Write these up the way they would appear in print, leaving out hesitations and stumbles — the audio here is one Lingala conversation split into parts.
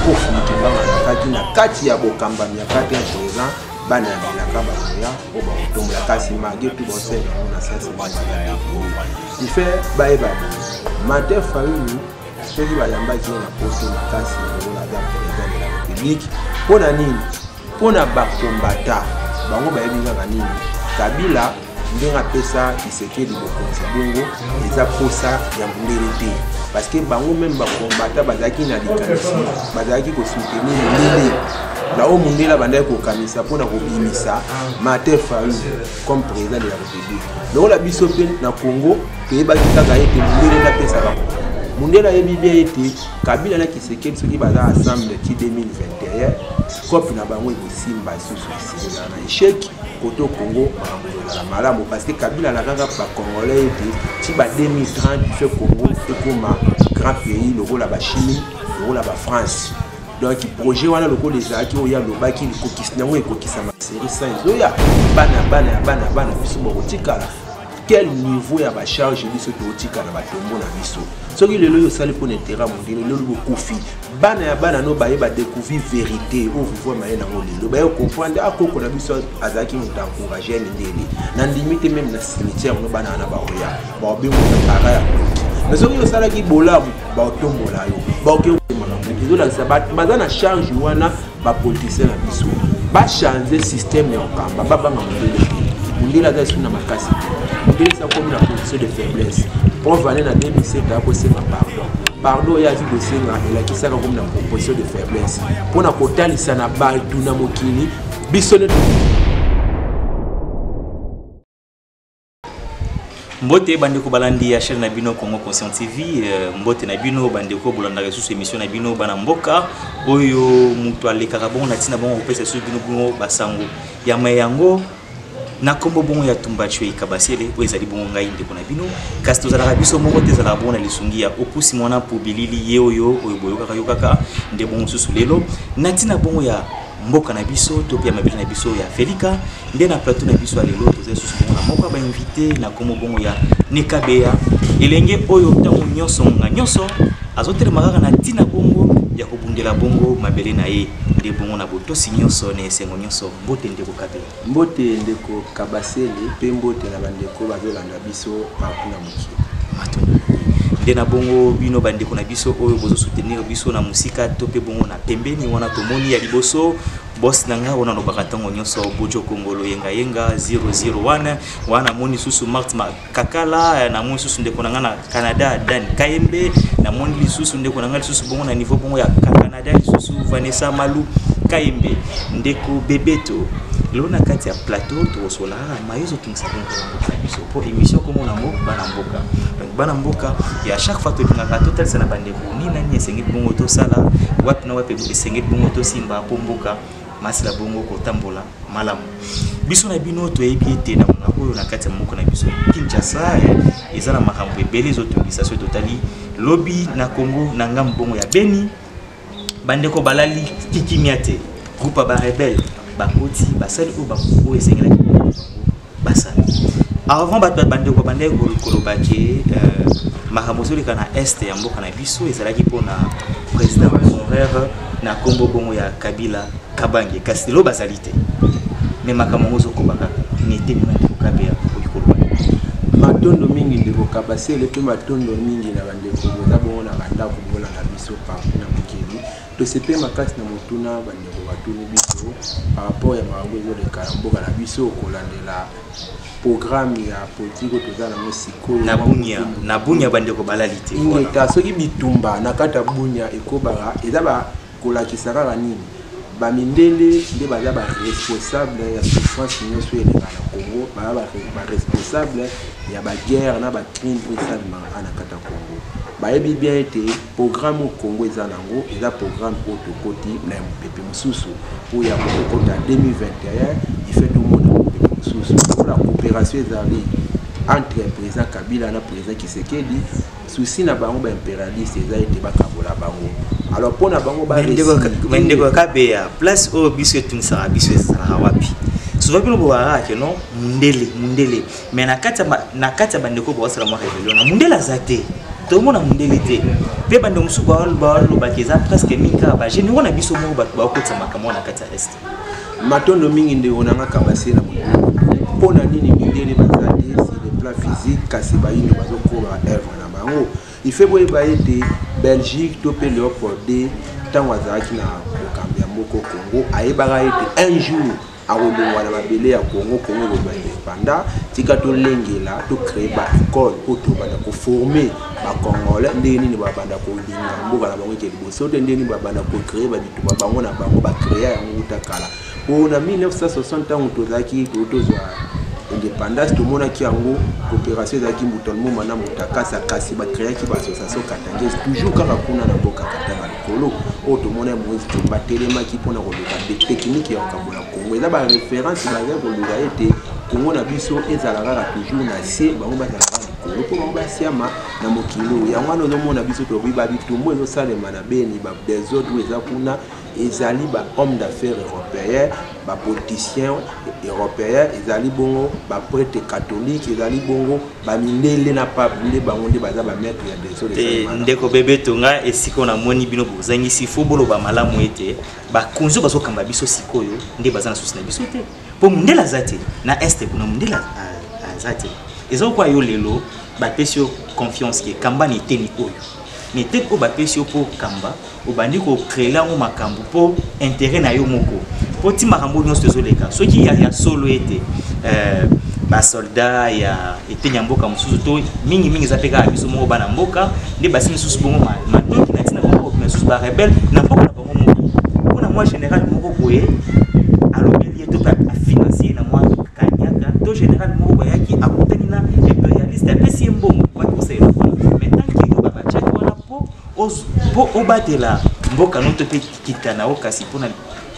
kofi kibanga na kati na kati ya bokamba ya kati ya président bana ya bilaka bakoya o ba otombola kasi mage tu bosel na sasi mabaya il fait baeba matin famille soki bayambaki na poste makasi na la président de la République pona nini pona bakombata bango bayebi kaka nini Kabila ndenga pesa Tshisekedi bokonzi bongo eza posa ya mbundele te parce que bango même bakombata bazaki na likanisi bazaki ko soutenir ndele na o mundela bandai ko kamisa pona ko bimisa Martin Fayulu comme président de la République donc la biso pe na Congo pe ba kitaka ete mundele na pesa ba mundela yebi bien ete Kabila na Tshisekedi soki baza ensemble ki 2021 kopi na bango ekosimba susu na échec koto Congo la malamu parce que Kabila na kaka pa congolais ete ti ba 2030 fait Congo ekoma grand pays le rôle la ba Chine le rôle la ba France donc projet wana loko les aki oya lobaki likokisi nango ekokisa ma série sans oya bana biso botikala quel niveau ya ba charge biso totikala ba tombo na biso soki lelo yo sali pour intérêt mondial lelo bokufi bana no baye ba découvrir vérité au vivre maye na lelo baye comprendre akoko na biso azaki muta encourager ndeli na limite même na cimetière no bana na ba oya ba obengo na para mais soki yo sala ki bola ba otombola yo ba oke ils ont la na charge wana ba politicien na biso ba changer système ya okamba ba banga mondela za suna makasi mondela sa comme la position de faiblesse pour valer na 2007 ko sema pardon ya dit kosenga ela kisaka comme na position de faiblesse pour na kotalisa na ba tuna mokili biso ne Mbote bandeko balandi ya chaîne na bino Congo Conscient TV mbote na bino bandeko bolanda resusu émission na bino bana mboka oyo mutu alekaka bon na tina bon opesa su bino bongo basango ya mayango na kombo bongo ya tumbacho ikabasele o ezali bongo ngai ndeko na bino kasi tozalaka biso moko te ezalaka bongo na lisungi ya opusi mwana po bilili ye oyo boyokaka yokaka nde bongo susu lelo na tina bongo ya mboka na biso to pia mabele na biso ya Felika nde na plateau na biso alelo tozali susu bongo na moko ba invité na kombo bongo ya Nekabea elenge oyo tango nyonso nga nyonso azotele makaka na tina bongo ya kobundela bongo mabele na ye nde bongo na botosi nyonso na esengo nyonso mbote ndeko Kabea mbote ndeko Kabasele pe mbote na bandeko bazolanda biso pakuna mokili matuna nde na bongo bino bandeko na biso oyo bozo soutenir biso na musika to pe bongo na pembeni wana tomoni ya liboso boss nanga wana no bakatango nyonso bojo kongolo yenga 001 wana moni susu Martin Kakala na moni susu ndeko nanga na Canada Dan Kayembe na moni susu ndeko nanga susu bongo na niveau bongo ya Canada susu Vanessa Malu Kayembe ndeko Bebeto lona kati ya plateau to sola mayezo tungisabongo biso pour émission comme on a mo bana mboka ya chaque fois to ngaka total sana bandeko ni nani esengi bongo to sala wapi na wapi esengi bongo to simba pomboka masila bongo ko tambola malamu biso na bino to ebiete na oyo na kati ya moko na biso Kinshasa ezala makambo ebele zo tungisa so totali lobby na Congo na ngambongo ya Beni bandeko balali kikimiate groupe ba rebelle bakoti basali o bako esengela basali avant bandeko bandeko kolobaki makamozoli kana est ya mboka na biso ezalaki pona président honoraire na kombo bongo ya Kabila Kabange kasi lo basalite mais makamozo kobaka nete ndeko Kabea okoloba matondo mingi ndeko Kabasele pe matondo mingi na bandeko boza bongo na banda ko na biso pa na mokili to sepe makasi na motuna bandeko batuni biso par rapport ya makambo de karamboka na biso kolandela programme ya politique tozala mo sikoyo na bunya bandeko balalite ingeta soki bitumba na kata bunya ekobara eza ba kolakisa kaka nini bamindele nde baza ba responsable ya souffrance nyonso elenga na Congo ba responsable ya ba guerre na ba crime esalema na kata Congo bayebi bien ete programme au Congo eza nango eza programme autokoti na mpepe mosusu pour ya kota 2021 il fait tout le monde pour la coopération entre le président Kabila et le président Tshisekedi souci na bango ba impérialiste eza ete bakabola bango alors pour na bango ba ndeko Kabea place au biso tunsa biso ezala wapi souvent bino boara ke non mundele mais na kati bandeko bo sala mo révélation na mundela zate tout le monde a mondeli te pe bande musu ba ba keza presque minka ba je ni wana biso mo ba ko tsama kama na kati ya est matondo mingi nde onanga kabase na pona nini mindele bazate c'est le plan physique kasi ba yino bazokoba œuvre na bango il fait boye ba ete Belgique to pe Léopold tant wazaki na kokambia moko Congo ayebaka ete un jour akolongwa na mabele ya Congo loba indépendant tika to lengela to créer ba école oto banda ko former ba Congolais ndeni ni babanda ko linga mboka na bango ke liboso te ndeni babanda ko créer ba bitu ba bango na bango ba créer ya mutakala na 1960 ans tozaki tozwa indépendance tout monde qui yango coopération zaki mutonmo mana mutakasa kasi ba créer ki ba association katangese toujours kaka kuna na boka katanga likolo tout monde mo ba telema ki pona ko de technique ya kabola Congo eza ba référence ba ya ko luka ete Congo na biso ezalaka toujours na se bango ba zalaka Congo po bango ba siama na mokilo ya mwana no mona biso to biba bitumbo no salema na beni ba des autres eza kuna ezali ba homme d'affaires européens ba politiciens européens ezali bongo ba prêtre catholique ezali bongo ba mindele na pape nde bango nde baza ba maître ya des autres ndeko bebe tonga esiko na moni bino bozangisi fobolo ba malamu ete ba konzo bazo kamba biso sikoyo nde baza na susi na biso te po mundela zate na este kuna mundela zate ezo kwa yo lelo ba pesio confiance ke kamba ni teni oyo ni te ko ba pesio po kamba obandi ko créer ngo makambo po intérêt na yo moko po ti makambo nyonso tozoleka soki ya solo ete ba soldat ya ete nyamboka mususu to mingi zapeka biso moko bana mboka nde basi mususu bongo matoki na tina bongo mususu ba rebelle na mboka na bongo moko kuna moi général moko boye alobeli to pa financier na moi kanyaka to général moko boyaki akutani na impérialiste apesi mbongo kwa kusela maintenant ki yo ba check wana po obatela mboka no to pe kitana okasi pona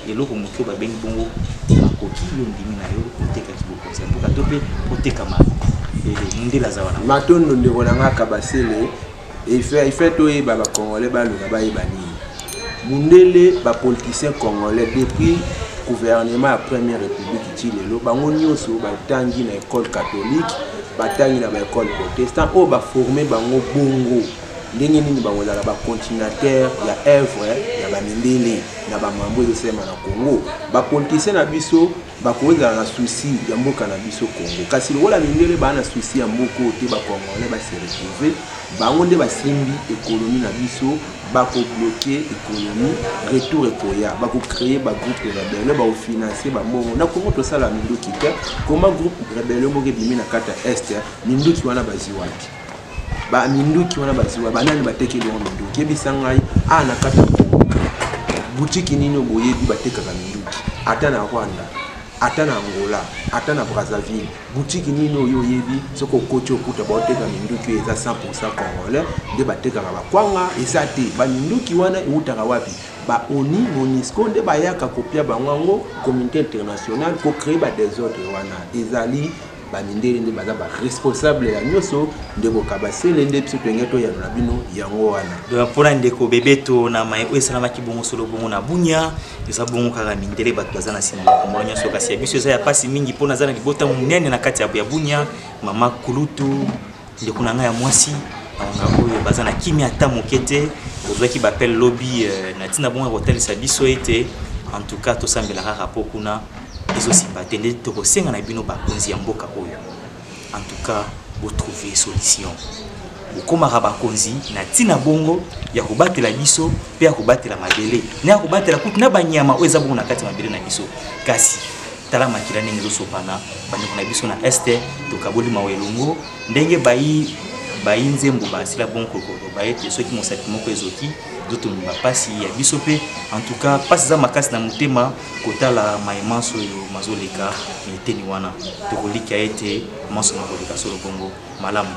eloko mokyo ba bengi bongo makoki yo ndimi na yo oteka kiboko sa mboka to pe oteka ma ndela za wana matondo ndeko na ngaka basele il fait to e ba Congolais ba lunga ba ebani mundele ba politiciens congolais depuis gouvernement ya première république chilelo bango nyonso ba tangi na école catholique ba tangi na ba école protestant o ba former bango bongo ndenge nini bango za ba continuateur ya œuvre ya ba mindele na ba mambo ezosema na Congo ba politiciens na biso ba koza na souci ya mboka na biso Congo kasi lokola mindele ba na souci ya mboko te ba Congolais ba se retrouver bango nde basimbi économie na biso ba ko bloquer économie retour ekoya ba ko créer ba groupe rebelle ba financer ba mbongo na Congo to sala minduki te comment groupe rebelle moko bimi na kata est minduki wana baziwaki ba minduki wana baziwa banani batekeli wa minduki ebisangai na kata boutique nini boyebi batekaka minduki ata na Rwanda ata na Angola ata na Brazzaville boutique nini oyo yebi soko kocho kuta baoteka minduki eza 100% congolais nde batekaka bakwanga esa te ba minduki wana eutaka wapi ba ONU MONUSCO nde bayaka kopia bango communauté internationale ko créer ba désordre wana ezali ba mindele nde baza ba responsable ya nyoso ndeko kabasele nde biso tengeto ya na bino yango wana do pona ndeko bebeto na mai esala makibongo solo bongo na bunya esa bongo kaka mindele bato baza na sima ko nyoso kasi biso eza ya pasi mingi pona za na libota munene na kati ya bunya mama kulutu ndeko na nga ya mwasi na oyo baza na kimia ata mokete ozwaki bapel lobby na tina bongo hotel sa biso ete en tout cas to sambela kaka pokuna izo sibatende to kosenga na bino bakonzi ya mboka oyo en tout cas vous trouver solution ukomaka bakonzi na tina bongo ya kobatela biso pe ya kobatela mabele na ya kobatela kutu na banyama oyo eza bongo na kati mabele na biso kasi tala makila ndenge ezosopana bandeko na biso na este tokaboli mawelongo ndenge bayi nzembo basila bon kokolo bayete soki mosaki moko ezoki dotumba pasi ya biso pe en tout cas pasi za makasi na mutema kotala maimanso yo mazoleka eteni wana tokolika ete manso makoleka solo bongo malamu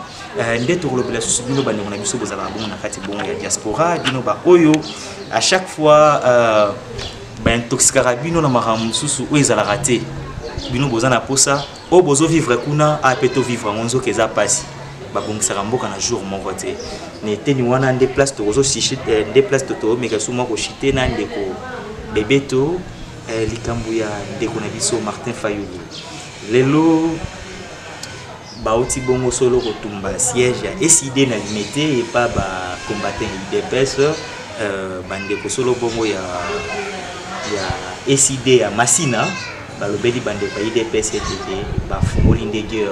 nde tokolobela susu bino bandeko na biso bozala bongo na kati bongo ya diaspora bino ba oyo à chaque fois intoxikaka bino na makambo mosusu oyo ezalaka te bino boza na posa oyo bozovivre kuna ape tovivre yango nzoka eza pasi babongisaka mboka na jour moko te ne teni wana nde place tokozosichite nde place totomeka suma kochite na ndeko bebeto likambo ya ndeko na biso Martin Fayulu lelo bauti bongo solo kotumba siège ya SID na limité et pas ba combattant IDPS bande ko solo bongo ya SID ya Masina balobeli bande ba IDPS etete ba fungoli ndege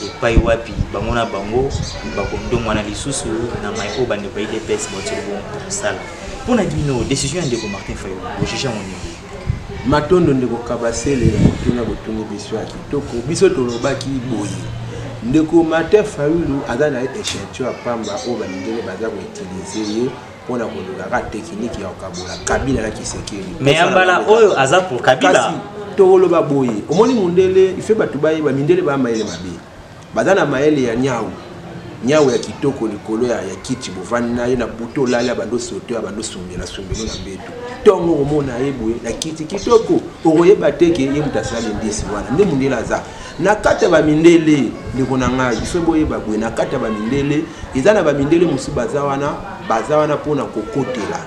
et pas wapi bango na bango ba kondongwa na lisusu na mai o bande ba IDPS botelo bongo sala pona dino décision de Martin Fayulu o juge ngoni matondo ndeko kabasele tuna botungi biso ya kitoko biso tolobaki boye ndeko Martin Fayulu azana échantillon ya pamba o baningele baza ko utiliser ye pona koluka ka technique ya okabola Kabila na Kisekeli mais ambala oyo aza pour Kabila kasi toloba boye omoni mundele ife batu baye ba mindele ba maele mabe bazana maele ya nyau ya kitoko likolo ya kiti bovani na ye na buto lala bando soto ya bando sumbela na mbeto tongo omona yebwe na kiti kitoko okoyeba teke ye mutasala ndisi wana nde mundela za na kata ba mindele ndiko na ngai ife boye babwe na kata ba mindele izana ba mindele musu baza wana pona kokotela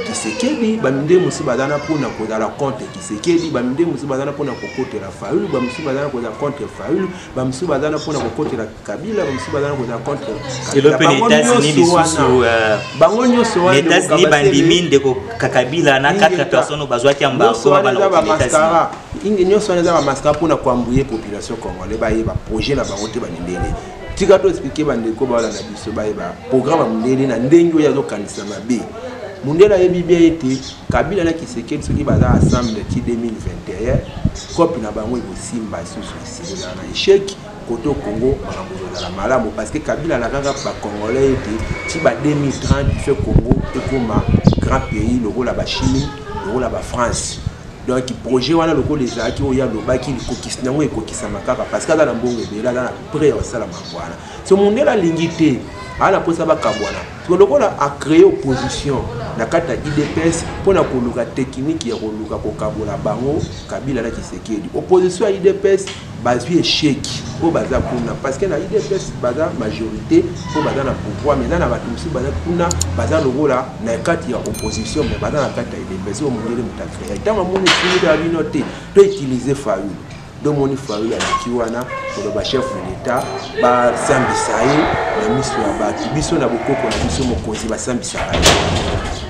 Kisekedi baminde musu bazana pona kozala contre Kisekedi baminde musu bazana pona kokotela Fayulu bamusu bazana kozala contre Fayulu bamusu bazana pona kokotela Kabila bamusu bazana kozala contre bango nyonso wana États-Unis bandimi ndeko Kabila na 4 personnes bazwaki ambargo maskara ingi nyonso wana za ba maskara pona kwambuye population congolaise ba yeba projet na bango te banindele tika to expliquer bandeko bala na biso ba yeba programme mundele na ndengo ya zo kanisa mabe Mundela yebi bien été Kabila na Kisekedi soki baza ensemble ki 2021 kopi na bango simba susu na échec koto Congo bakamboza la malamu parce que Kabila la kanga ba congolais été ti ba 2030 fait Congo ekoma grand pays lokola ba Chine lokola ba France donc projet wana lokola ezaki oya lobaki likokisi nango ekokisama kaka parce que na mbongo ebela na prêt au sala mangwana so Mundela lingité ala posa ba kabwana lokola a créé opposition na kata IDPS pona koluka technique ya koluka kokabola bango Kabila na Kisekedi opposition à IDPS bazui échec po baza kuna parce que na IDPS baza majorité po baza na pouvoir mais na batu musu baza kuna baza lokola na kati ya opposition mais baza na kata IDPS o mongele mutakrea tama moni fini da binote to utiliser Fayulu do moni Fayulu ya kiwana pour le chef de l'état ba sambisaye na miso ya batu biso na bokoko na biso mokonzi ba sambisaka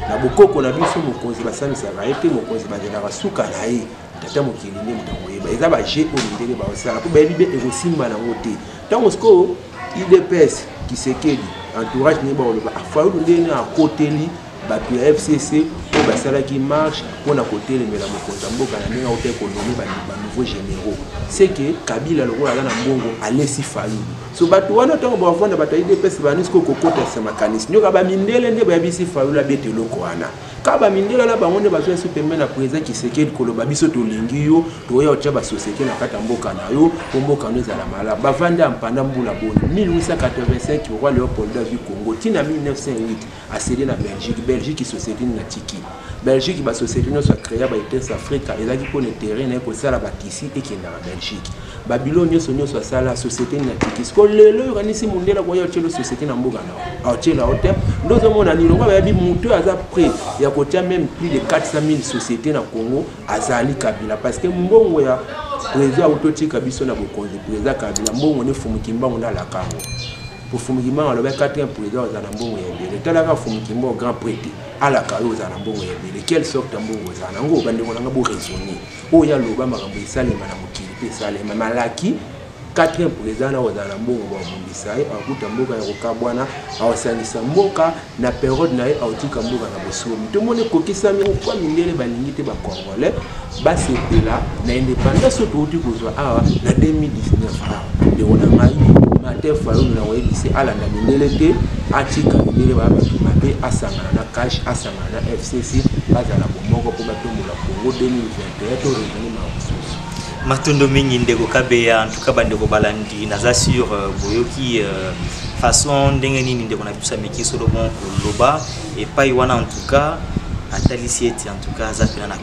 na bokoko na biso mokonzi ba sambisaka ete mokonzi bazela basuka na ye tata mokili ne mutango yeba eza ba je o ndele ba osala ko bebi be ekosimba na ngote tango sko IDPS Kisekedi entourage ne ba oloba Fayulu ndene a koteli batu ya FCC o basala ki marche pona kotele mela mokonzi mboka na ndenge ote économie ba nouveaux généraux c'est que Kabila lokola na mbongo alesi Fayulu so batu wana tango ba vanda batu IDPS ba nisko kokota sema kanisi nyoka ba mindele nde ba bisi Fayulu bete loko wana kaba mindela la bango nde bazo super na président Kisekedi koloba biso to lingi yo to ya ocha ba société na kata mboka na yo mboka no ezala mala ba vanda mpanda mbula boni 1885 roi Léopold du Congo tina 1908 a cédé na Belgique société na tiki Belgique ba société no so créé ba East Africa ezaki pour le terrain na ko sala ba tisi ekenda na Belgique Babylone nyonso sala société na tiki sko lelo yokanisi mundela kwa yo chelo société na mboka na ochela hotel ndozo mona ni longa ba bi mutu aza prêt ya kotia même plus de 400 000 sociétés na Congo azali Kabila parce que mbongo ya président autotika biso na bokonzi président Kabila mbongo ne fumukimba ngona la kango pour fumukimba ngaloba 4e président za na mbongo ya mbele talaka fumukimba grand prêtre ala kayo za na mbongo ya mbele quelle sorte mbongo za na ngo bande ngona bo raisonner oya loba makambo isalema na mokili pe salema malaki 4e président na ozala mbongo ba mundisai akuta mboka ya kokabwana awasanisa mboka na période na ye autika mboka na bosomi to mone kokisami kwa mindele balingi te ba congolais basepela na indépendance to uti kozwa awa na 2019 de ona ngai Martin Fayulu na webisi ala na mindele te atika mindele ba ba mabe asangana na cash asangana na FCC bazala bomoko po batombola Congo 2021 to revenu ma bosomi Matondo mingi ndeko kabeya en tout cas bandeko balandi naza sur boyoki façon ndenge nini ndeko na biso meki solo bon loba et pas wana en tout cas atalisi eti en tout cas za pena na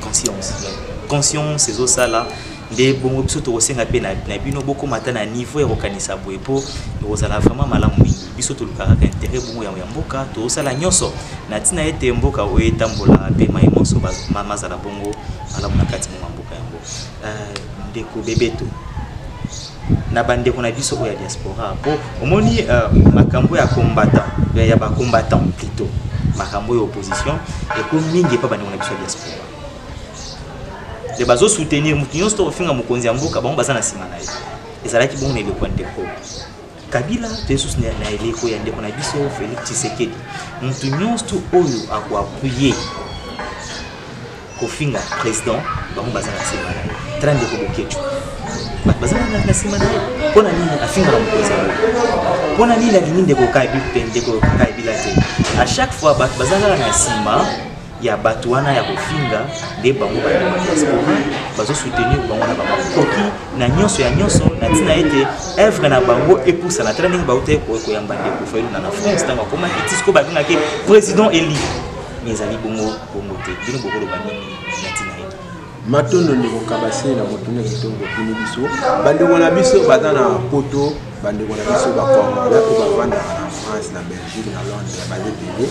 conscience ezo sala nde bongo biso to kosenga pe na bino boko mata na niveau ya kokanisa boye po ozala vraiment malamu mingi biso to lukaka intérêt bongo ya mboka to sala nyonso na tina ete mboka oyo etambola pe maimoso mazala bongo malamu na kati mo mboka yango ndeko bebeto na bande ko na biso ya diaspora po omoni makambo ya combattant ya ba combattant plutôt makambo ya opposition et ko mingi pa bande ko na biso ya diaspora les bazo soutenir mutinyo sto finga mukonzi amboka bango bazana sima na ye ezalaki bon nele ko ndeko Kabila Jesus na eleko ya ndeko na biso Félix Tshisekedi mutinyo sto oyo akwa appuyer ko finga président bango bazana sima na ye trande ko bokecho bazana na sima na ye pona nini afinga na mukonzi pona nini alininde ko kai bipende ko kai bilate à chaque fois bazana na sima ya batuana ya kofinga de bango ba diaspora bazo soutenir bango na bango koki na nyonso ya nyonso na tina ete œuvre na bango epousa na training ba uté ko yamba de ko failu na France tanga koma itisco ba nga ke président élu mais ali bongo te bino bokolo ba nini na tina ete matondo ndiko kabase na motune kitongo kuni biso bandeko na biso bazana poto bandeko na biso ba Kongo ko bavanda na France na Belgique na Londres ya bazepele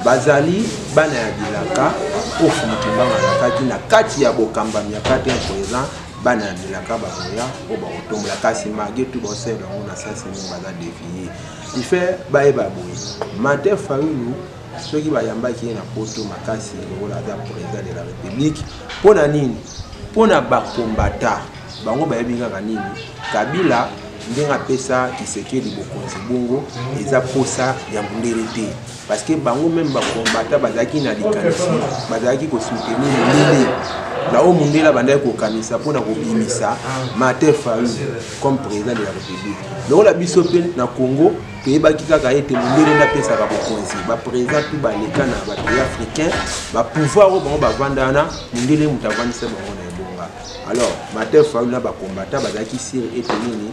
bazali bana ya bilaka ofu mutumbanga na kati na kati ya bokamba ya kati ya président bana ya bilaka bazoya o ba otombola kasi mage tu bosela on a sasi mo baza défier il fait bae baboyi Martin Fayulu soki bayambaki na poto makasi lokola za président de la République pona nini pona bakombata bango bayebi kaka nini Kabila ndenga pesa Tshisekedi bokonzi bongo eza posa ya mundele te parce que bango même bakombata bazaki na likanisi bazaki ko soutenir mundele la o mundela bandai ko kanisa pona ko bimisa Martin Fayulu comme président de la République lokola biso pe na Congo toyebaki kaka ete mundele na pesa ka bokonzi ba président tout ba leka na ba pays africain ba pouvoir o bango bavandana mundele mutavandisa bango na ebonga alors Martin Fayulu na bakombata bazaki sir ete nini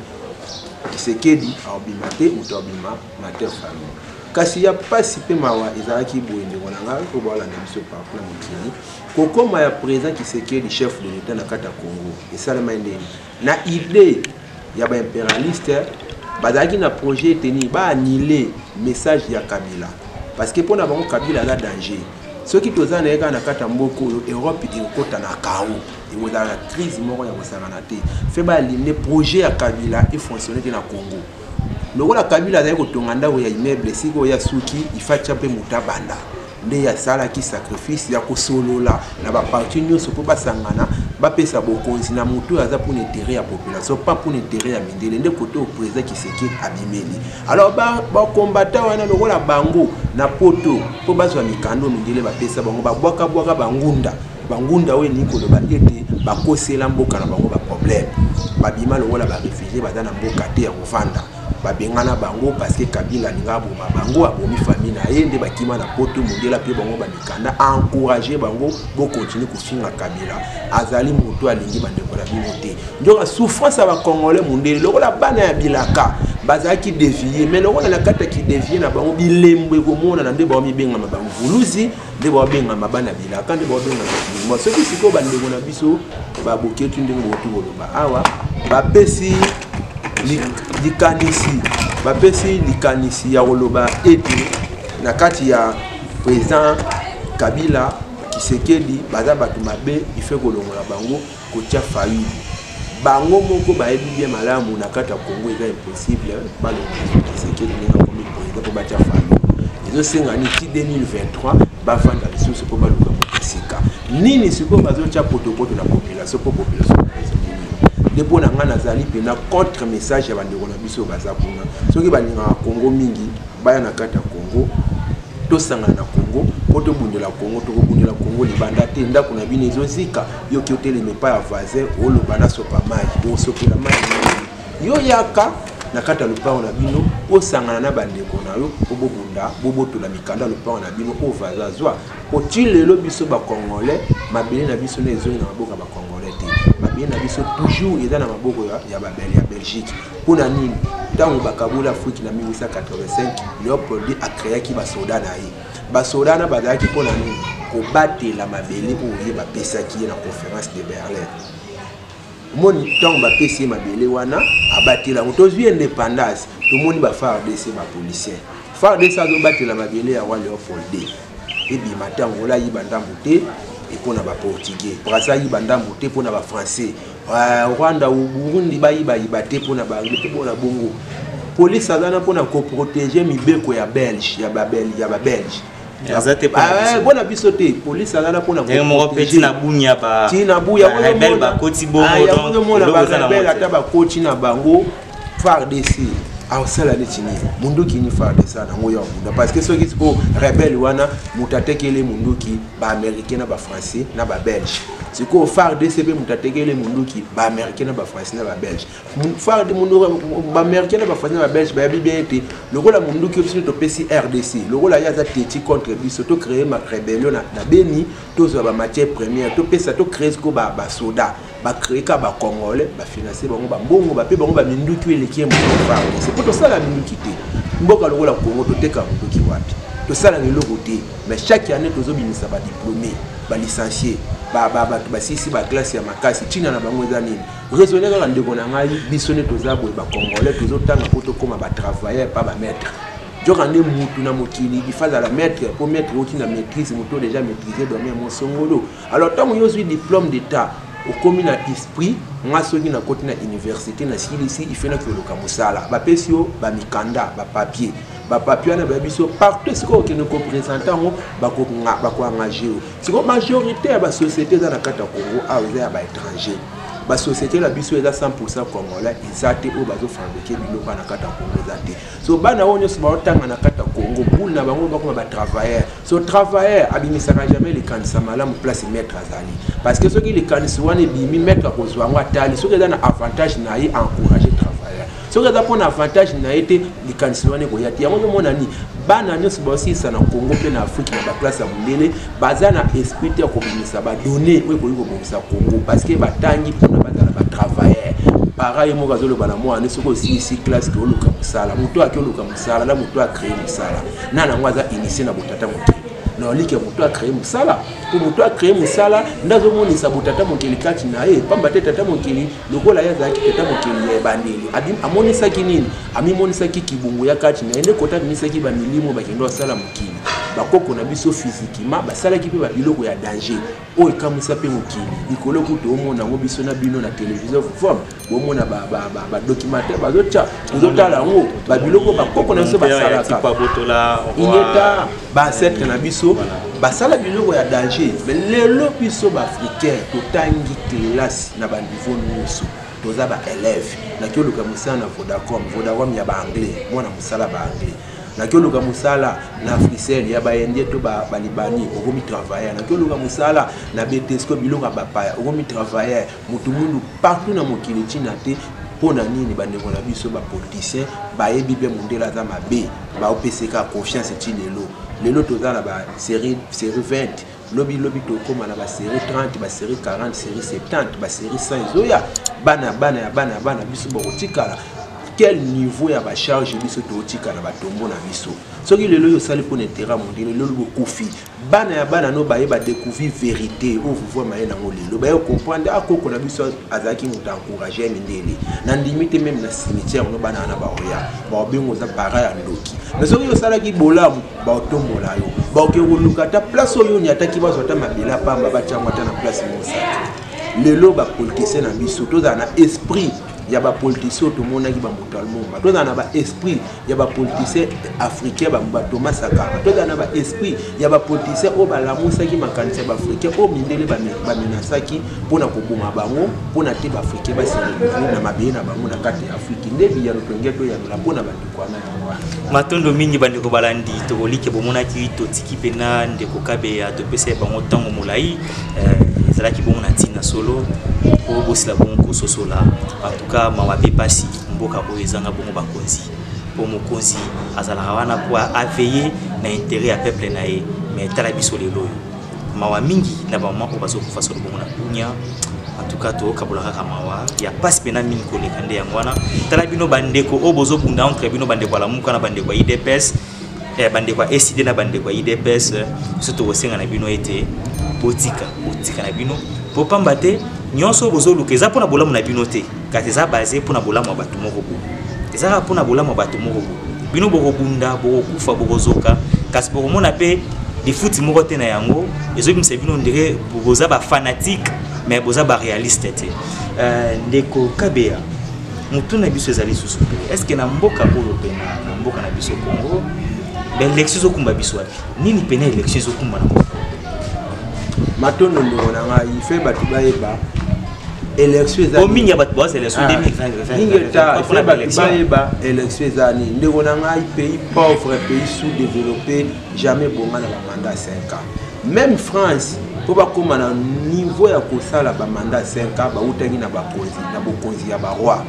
Tshisekedi aobimate mutobima Martin Fayulu kasi ya pasi pe mawa ezalaki boyende wananga ko bala na biso pa na mutini kokoma ya président Tshisekedi chef de l'état na kata Congo esalema ndeni na idée ya ba impérialiste bazalaki na projet teni ba annuler message ya Kabila parce que pona bango Kabila la danger soki tozana eka na kata mboko Europe ikota na kao et dans la crise moko ya kosangana te fait ba aligner projet ya Kabila et fonctionner na Congo lokola Kabila azali kotonga ndako ya immeuble siko ya suki ifacha pe mutabanda nde ya sala ki sacrifice ya kosolola na ba parti nyonso po basangana bapesa bokonzi na mutu aza pour intérêt ya population pas pour intérêt ya mindele nde kote au président Tshisekedi abimeli alors ba combattant wana lokola bango na poto po bazwa mikando mindele bapesa bango babwaka bangunda we ni koloba ete bakosela mboka na bango ba problème babima lokola ba réfugié baza na mboka te ya kovanda babengana bango parce que Kabila linga boma bango abomi famille na yende bakima na poto mundela pe bango bamikanda encourager bango bo continuer kofinga Kabila azali moto alingi bandeko na bino te ndoka souffrance ba congolais mundele lokola bana ya bilaka bazaki dévier mais lokola na kata ki dévier na bango bilembo ekomona na nde ba mibenga mabango vuluzi nde ba benga mabana bilaka nde ba benga mo soki siko bandeko na biso ba boketu ndenge botu boloba awa bapesi likanisi ya koloba ete na kati ya président Kabila Tshisekedi baza bato mabe ife kolongola bango kotia Fayulu bango moko bayebi bien malamu na kati ya Congo eza impossible balongola Tshisekedi ninga komi président po batia Fayulu ezosenga ni ti 2023 bavanda lisusu po baluka mokesika nini sikoyo bazotia potopoto na population po population depuis na ngana zali pena contre message ya bandeko na biso baza kuna soki balinga Congo mingi baya na kata Congo to sanga na Congo poto bundela Congo to bundela Congo libanda te ndako na bino ezozika yo ki hôtel ne pas avaser o lo bana sopa mai o sopela mai yo yaka na kata lupango na bino o sanga na bandeko na yo o bobunda boboto la mikanda lupango na bino o vazazwa o tilelo biso ba congolais mabele na biso na ezongi na maboka ba congolais te mabele na biso toujours eza na maboko ya babeli ya Belgique pona nini tango bakabula Afrique na 1885 Léopold a créé ki ba soda na ye ba soda na bazaki pona nini ko batela mabele oye ba pesaki na conférence de Berlin moni tango ba pesi mabele wana abatela motozwi indépendance to moni ba FARDC ba policier FARDC azo batela mabele ya wa Léopold et bi matango la yiba ndambo te et pour na ba portugais brasa yi bandambo te pour na ba français Rwanda ou Burundi ba te pour na ba anglais te pour na bongo police azana pour na ko protéger mibeko ya belge ya ba belge bona biso te police azana pour na ko protéger na bunya ba tina buya rebel ba koti bongo donc rebel ata ba koti na bango FARDC awsala letini munduki ni FARDC na ngoyo munda parce que soki ko rebel wana mutatekele munduki ba américain na ba français na ba belge siko FARDC be mutatekele munduki ba américain na ba français na ba belge FARDC munduki ba américain na ba français na ba belge ba bibiete lokola munduki ofisi to pesi RDC lokola yaza teti contre biso to créer ma rébellion na beni to zo ba matière première to pesa to créer ko ba soda ba créer ka ba congolais ba financer bango ba mbongo ba pe bango ba minduki eleki mo FARDC c'est pour ça la minduki te mboka lokola Congo to teka munduki wapi to sala ni logo te mais chaque année tozo binisa ba diplômé ba licencié ba sisi ba classe ya makasi tina na bango za nini raisonner ka ndeko na ngai bisone toza boye ba congolais tozo tanga poto koma ba travailleur pas ba maître jokande mutu na mokili il faut la maître pour mettre au na maîtrise muto déjà maîtriser dormir mon songolo alors tant yo suis diplôme d'état au commun à esprit moi soki na côté na université na ici il fait na koloka musala ba pesio ba mikanda ba papier na ba biso partout ce ko ne représentant ba ko engager ce ko majorité ba société dans la kata Congo a oser ba étranger ba société la biso eza 100% congolais izate o bazo fabriquer biloko na kata Congo izate so bana onyo so ba otanga na kata Congo pour na bango ba travailleur so travailleur abimisaka jamais les kanisa malamu place mettre azali parce que ceux qui les kanisa wane bimi mettre ko zwango atali so eza na avantage na yi encourager travailleur so eza pour avantage na été les kanisa wane ko yati yango mona ni bana nyos bosi sana Congo pe na Afrique na ba place ya mundele bazana esprit ya ko bimisa ba donner we ko yiko bomisa Congo parce que batangi pour na ba travailleur pareil mo gazolo bana mo ane soko si classe ko luka musala muto akoluka musala la muto a créer musala nana ngwaza initier na botata moto na like muto a créer musala pour muto a créer musala ndazo moni sa botata mokeli kati na e pamba tata mokeli lokola ya zaki tata mokeli ya bandeli adim amoni saki nini ami moni saki kibungu ya kati na ende kota misaki ba milimo ba kendo sala mokili bakoko na biso physiquement basala ki pe ba biloko ya danger o ekamusa pe mokili likolo kuto omona ngo biso na bino na télévision forme bomona ba documentaire bazocha uzotala ngo ba biloko bakoko na biso basala ka ineta ba set na biso basala biloko ya danger mais lelo biso ba africain totangi classe na ba niveau nyusu toza ba élève na kyoluka musana Vodacom ya ba anglais mwana musala ba anglais na kyoluka musala na Africell ya ba indie to ba libani okomi travailler na kyoluka musala na Betesco biloko ba paya okomi travailler mutu mundu partout na mokili china te pona nini bandeko na biso ba politicien ba yebi be mundela za mabe ba opeseka confiance ti lelo toza na ba série 20 lobi to koma na ba série 30 ba série 40 série 70 ba série 100 zoya bana biso bokotikala quel niveau ya ba charge biso totika na batombo na biso soki lelo yo sali pour intérêt mondial lelo bokufi bana no baye ba découvrir vérité ou vous voir maye na ngolelo baye comprendre akoko na biso azaki muta encourager mindele na limite même na cimetière no bana na ba oya ba bengo za para ya ndoki mais soki yo sala ki bolamu ba otombola yo ba okuluka ta place oyo ni ataki bazo ta mabela pamba ba tchangwa ta na place mosaka lelo ba politicien na biso toza na esprit ya ba politicien to mona ki ba mutalmomba toza na ba esprit ya ba politicien africain ba Thomas Sankara toza na ba esprit ya ba politicien o ba lamusa ki makanisa ba africain o mindele ba menasaki pona koboma bango pona te ba africain ba sere na mabe na bango na kati ya Afrique ndebi ya lotongeto ya la pona ba ndikwana matondo mingi bandeko balandi to kolike bomona ki to tiki pena ndeko kabe ya to pese bango tango molai ezalaki bongo na ntina solo o bosila bongo kososola en tout cas mawabe pasi mboka oyo ezanga bongo bakonzi po mokonzi azalaka wana po aveiller na intérêt ya peuple na ye mais tala biso lelo mawa mingi na bamama oyo bazokufa solo bongo na bunya en tout cas tokabola kaka mawa ya pasi pena mingi koleka nde yango wana tala bino bandeko oyo bozobunda entre bino bandeko alamuka na bandeko ya IDPS bandeko ya SID na bandeko ya IDPS biso tokosenga na bino ete botika na bino po pamba te nyonso bozoluka eza pona bolamu na bino te kati eza basé pona bolamu ya bato moko bo ezaka pona bolamu ya bato moko bo bino bokobunda bokokufa bokozoka kasi bokomona pe de foot moko te na yango ezo kimisa bino ndire boza ba fanatique mais boza ba réaliste te ndeko Kabea mutu na biso ezali susu est-ce que na mboka oyo pena na mboka na biso Congo l'élection zokumba biso wapi nini pena élection zokumba na matondo ndona nga ife batu bayeba élection ezali ominya batu boza élection 2020 ningeta ife batu bayeba élection ezali ndona nga pays pauvre pays sous-développé jamais bonga na ba mandat 5 ans même France pour ba koma na niveau ya kosala ba mandat 5 ans ba utangi na ba bokonzi ya ba roi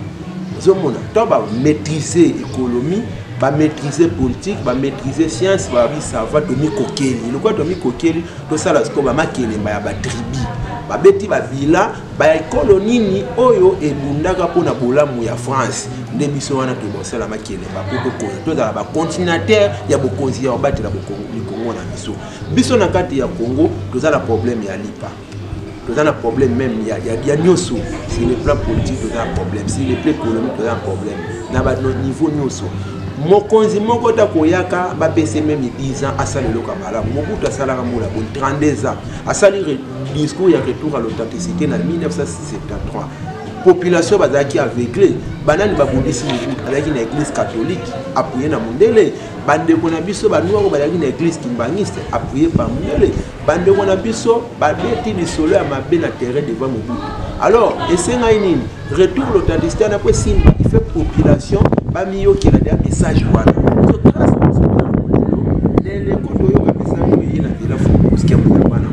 zomona to ba maîtriser économie ba maîtriser politique ba maîtriser science ba bi savoir to mi kokeli le quoi to mi kokeli to sala sko ba makele ba ya ba tribu ba beti ba villa ba colonie ni oyo ebundaka pona bolamu ya France nde biso wana to bosala makele ba poto ko to za ba continentaire ya bokonzi ya batela Congo na biso na kati ya Congo to za la problème ya lipa. Nous avons un problème même, il y a nyoso. Sur le plan politique, nous avons un problème. Sur le plan économique, nous avons un problème. Nous avons notre niveau nyoso. Mokonzi moko ta koyaka ba pese même 10 ans à sali le kamala. Mobutu asala kamula pour 32 ans. A sali discours ya retour à l'authenticité en 1973. Population bazaki aveuglée. Banani babundisi Mobutu avec une église catholique appuyée na Mundele. Bande kona biso banouako bazaki na église kimbangiste appuyée par Mundele. Bande kona biso babeti lisolo ya mabe na terrain devant Mobutu. Alors, esenga nini retour à l'authenticité na po simba il fait population bamiyo qui a des messages wana. So grâce à ce les koyo ka message yi na la focus qui a bana.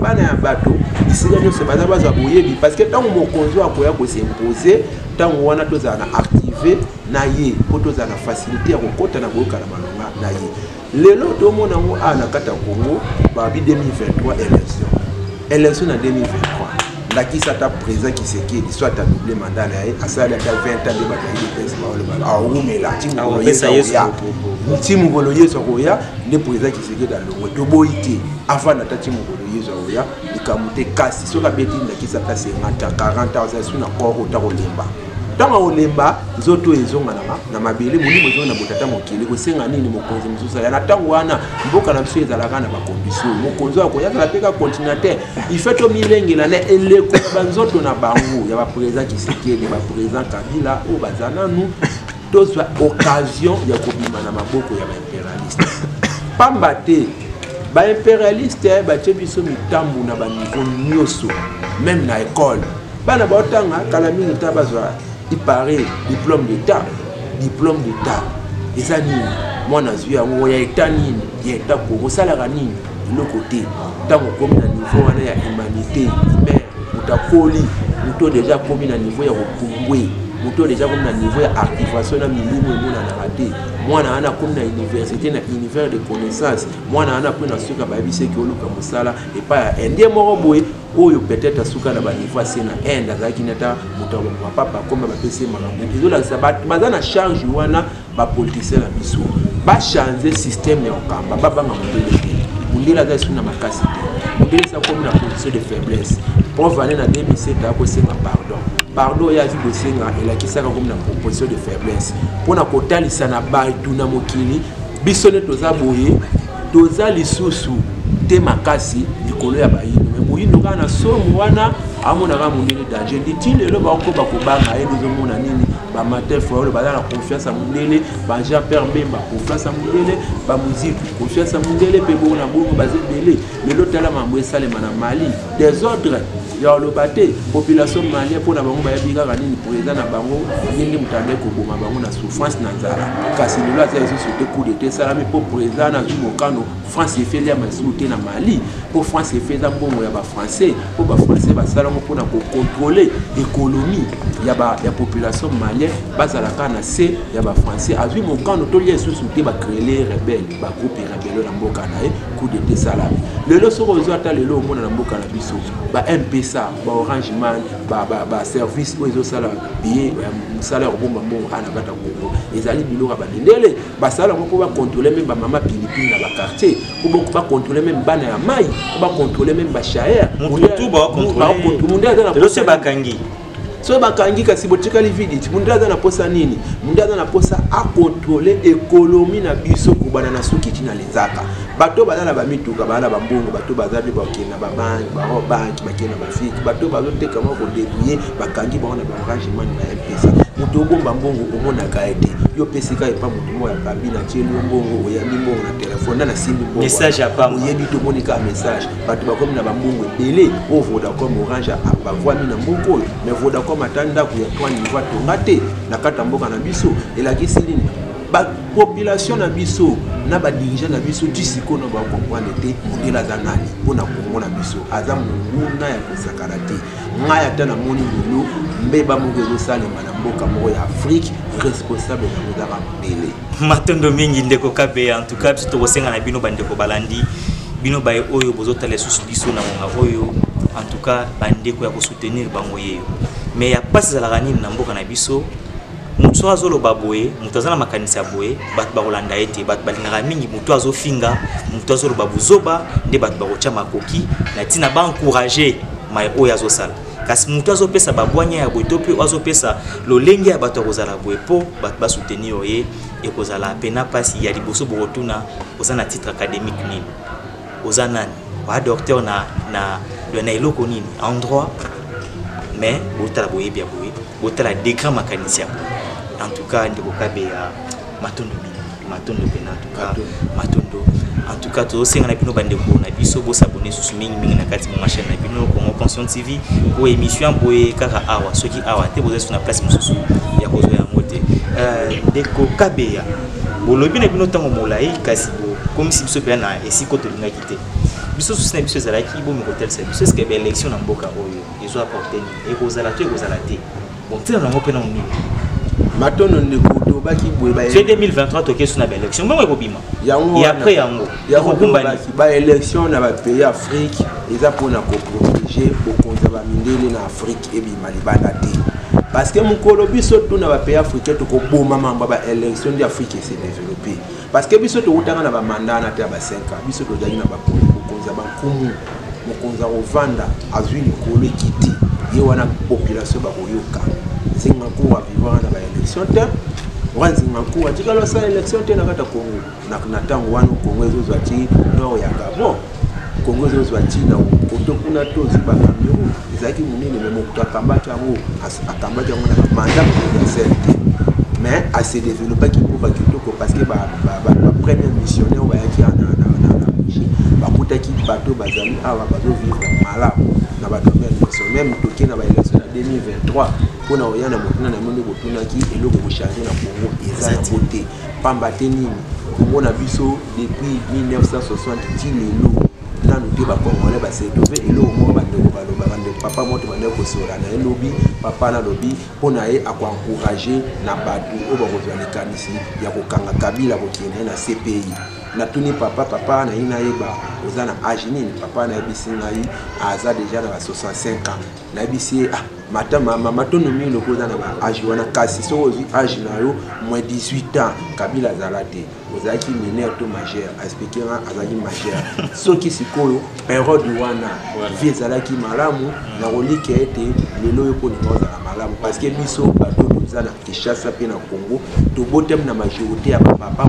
Bana ya bato isika nyo se baza baza boyebi parce que tant mokonzo akoya ko s'imposer tant wana tozana activer na ye po tozana facilité ya kokota na boka na malonga na ye. Lelo to mona ngo ana kata Congo ba bi 2023 élection na 2023. La qui s'attend présent qui c'est qui soit à double mandat à ça il y a 20 ans de bataille de pèse à mais là timugoloye sokoya le président qui c'est qui dans le to boité avant na timugoloye sokoya ikamute kasi soka beti na qui s'attend 50 40 ans ça suna ko ta kolemba tanga olemba zoto ezonga na mabele muni mozo na botata mokili ko senga nini mokonzi mususa ya natango wana mboka na biso ezalaka na ba condition mokonzi akoya na peka continentaire il fait to milenge na eleko banzoto na bangu ya ba président Tshisekedi ba président Kabila o bazana nous tozwa occasion ya kobima na maboko ya ba impérialiste pambate ba impérialiste ba tsebiso mitambu na ba niveau nyoso même na école bana ba otanga kala mingi tabazwa il paraît diplôme d'état et ça ni moi na zui yango ya état nini ya état Congo salaka nini le côté tant comme na niveau wana ya humanité mais mutakoli muto déjà comme na niveau ya kopumbwe muto déjà comme na niveau ya activation na milimo mona na raté moi na ana comme na université na univers de connaissance moi na ana pona suka ba bise ki oluka musala et pas ndie moko boye oyo peut-être asuka na ba niveau sena enda zaki nata mutambo papa comme ba PC makambo izola sabat bazana charge wana ba politicien la biso ba changer système ya okamba baba ngamundele mundela za suna makasi mundela sa comme na position de faiblesse pour valer na 2007 ako senga pardon ya vie de senga et la kisaka comme na position de faiblesse pour na kotalisa na ba tuna mokili bisone toza boye toza lisusu te makasi likolo ya bayi moyindo kana somo wana amona ka mundele danger dit-il le ba ko ba ko banga e dozo mona nini ba matin fo le ba la confiance à mundele ba Jean Pierre Bemba confiance à mundele ba musique confiance à mundele pe bona bongo bazé belé le lotala mambo esalema na Mali des ordres ya le baté population malienne pour na bango ba yabika kanini président na bango nini mutande ko boma bango na souffrance na nzala kasi le lwa ça sur coup d'état salami pour président na Zumokano France fait les masouté na Mali pour France fait za mbongo ya ba français pour ba français ba salongo pour na contrôler l'économie ya population malienne bazala kana se ya ba français azui Mokano to lien sous souté ba créer les rebelles ba groupe rebelle na mboka na e coup d'état salami le lo soko zo ata le lo mona na mboka na biso ba MPSA ba Orange Man ba service ozo sala billet salaire bomba mbongo ana kata Congo ezali biloko ba ndele ba sala ko ba contrôler même ba mama pilipili na ba quartier ko ba contrôler même bana ya mai ko ba contrôler même ba chair tout ba contrôler mundela za na lose bakangi so bakangi kasi botika lividity mundela za na posa nini mundela za na posa a contrôler économie na biso ko bana na suki tina lezaka bato bazala ba mituka bana ba mbongo bato bazali ba kina ba bank ba bank ba kina ba fiki bato bazo teka mo ko débrouiller bakangi ba na ba arrangement na MPC muto bomba mbongo omona kaete yo pesika epa mutu mo ya kabina tieli mbongo ya mbongo na telefone na simbi mbongo message ya pamba yebi to monika message bato bakomi na ba mbongo ebele o Vodacom Orange abavwami na mbongo mais Vodacom atanda ku ya 3 niveau tongate na kata mboka na biso elakisi nini ba population na biso na ba dirigeant na biso tisiko na ba comprendre te modela za nani pona kongo na biso aza munguna ya kusakala te ngaya tana moni lelo mbeba mogezo salema na mboka moko ya Afrique responsable na modela modele matondo mingi ndeko kabe en tout cas to kosenga na bino bandeko balandi bino baye oyo bozotala susu biso na monga oyo en tout cas bandeko ya ko soutenir bango yeyo mais ya pasi za la ranine na mboka na biso mutu azoloba boye mutu azana makanisa boye bat bakolanda ete bat balingaka mingi mutu azofinga mutu azoloba buzoba nde bat bakotia makoki na tina ba encourager mai oyo azosala kasi mutu azopesa babwanya ya boye to pe azopesa lolenge ya bato akozala boye po bat ba soutenir oye ekozala pena pasi ya liboso bokotuna ozana titre académique nini ozana wa docteur na eloko nini en droit mais botala boye bia boye botala décret makanisia en tout cas ndeko kabe ya matondo pena en tout cas matondo en tout cas to senga na bino bandeko na biso bo s'abonner sur mingi na kati mo chaîne na bino Congo Conscient TV ko émission boye kaka awa soki awa te boza sur na place mususu ya kozo ya mote ndeko kabe ya bolobi na bino tango molai kasi bo comme si biso pe na esiko to linga kité biso sous na biso zalaki bo mi hotel service est-ce que ba élection na mboka oyo ezo apporter ni ekozala te bon tena na ngopena nini matono ndeko to baki boye ba 2023 to kesu na ba élection mbongo ekobima yango ya après yango ya kokumba ba élection na ba pays Afrique eza pona ko protéger bokonza ba mindele na Afrique ebima libanda te parce que mukolo biso to na ba pays africain to ko boma mamba ba élection di Afrique se développer parce que biso to utanga na ba mandat na te ba 5 ans biso to jagi na ba bokonza ba kumu mokonza ovanda azwi likolo ekiti ye wana population ba koyoka zinga kuwa vivant na ba élection te wanzinga kuwa tikalo sa élection te na kata Congo na tango wana Congo ezo zati nord ya Gabon Congo ezo zati na koto kuna to ziba Cameroun ezaki munene mais mokuta kambata ngo akambata ngo na mandat ya CNT mais a se développer qui pour kitoko parce que ba premier missionnaire wa yaki na bakutaki bato bazali awa bazo vivre malamu na bato même toke na ba élection na 2023 pona oyana motuna na monde botunaki eloko ko changer na Congo eza na côté pamba te nini Congo na biso depuis 1960 ti lelo nanu te ba congolais ba se trouver eloko mo ba ndeko baloba bande papa moto bande ko sora na elobi papa na lobi pona ye akwa encourager na bato o ba ko zwa kanisi ya ko kanga kabila ko kene na CPI na tuni papa na ina yeba ozana âge nini papa na bisi ngai aza déjà na 65 ans na bisi mama matono mi loko ozana ba âge wana kasi so ozi âge na yo moins 18 ans kabila zalate ozaki mineur to majeur expliquer azaki majeur soki sikoyo période wana vie zalaki malamu na rolike ete lelo yo ko ni ozala malamu parce que biso bato tozana Kinshasa pe na Congo to botem na majorité ya papa ba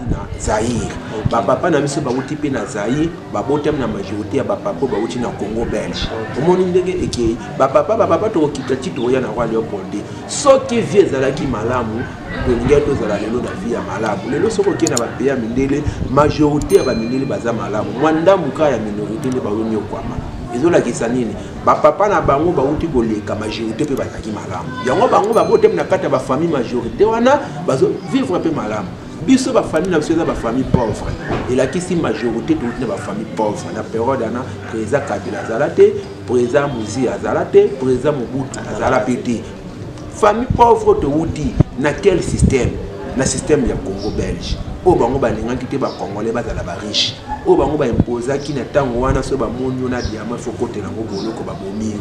na Zaïre papa na biso bauti pe na Zaïre babotem na majorité ya papa bauti na Congo belge omoni ndenge eke papa to kita tito ya na roi Léopold soki vie zalaki malamu to to zala lelo na vie ya malamu lelo soko ke na ba pays ya mindele majorité ya ba mindele baza malamu mwanda muka ya minorité ne bayo nyokwama ezola kisa nini papa na bango bauti koleka majorité pe bazaki malamu yango bango babotem na kata ba famille majorité wana bazo vivre pe malamu biso ba famille na biso ba famille pauvre et la kisi majorité toute na ba famille pauvre na période ana président Kabila zalate président Muzi azalate président Mobutu azala pété famille pauvre to wuti na quel système na système ya Congo belge o bango balingaki te ba congolais bazala ba riche o bango ba imposa ki na tango wana so ba monyo na diamant fo côté na ngobolo ko ba bomio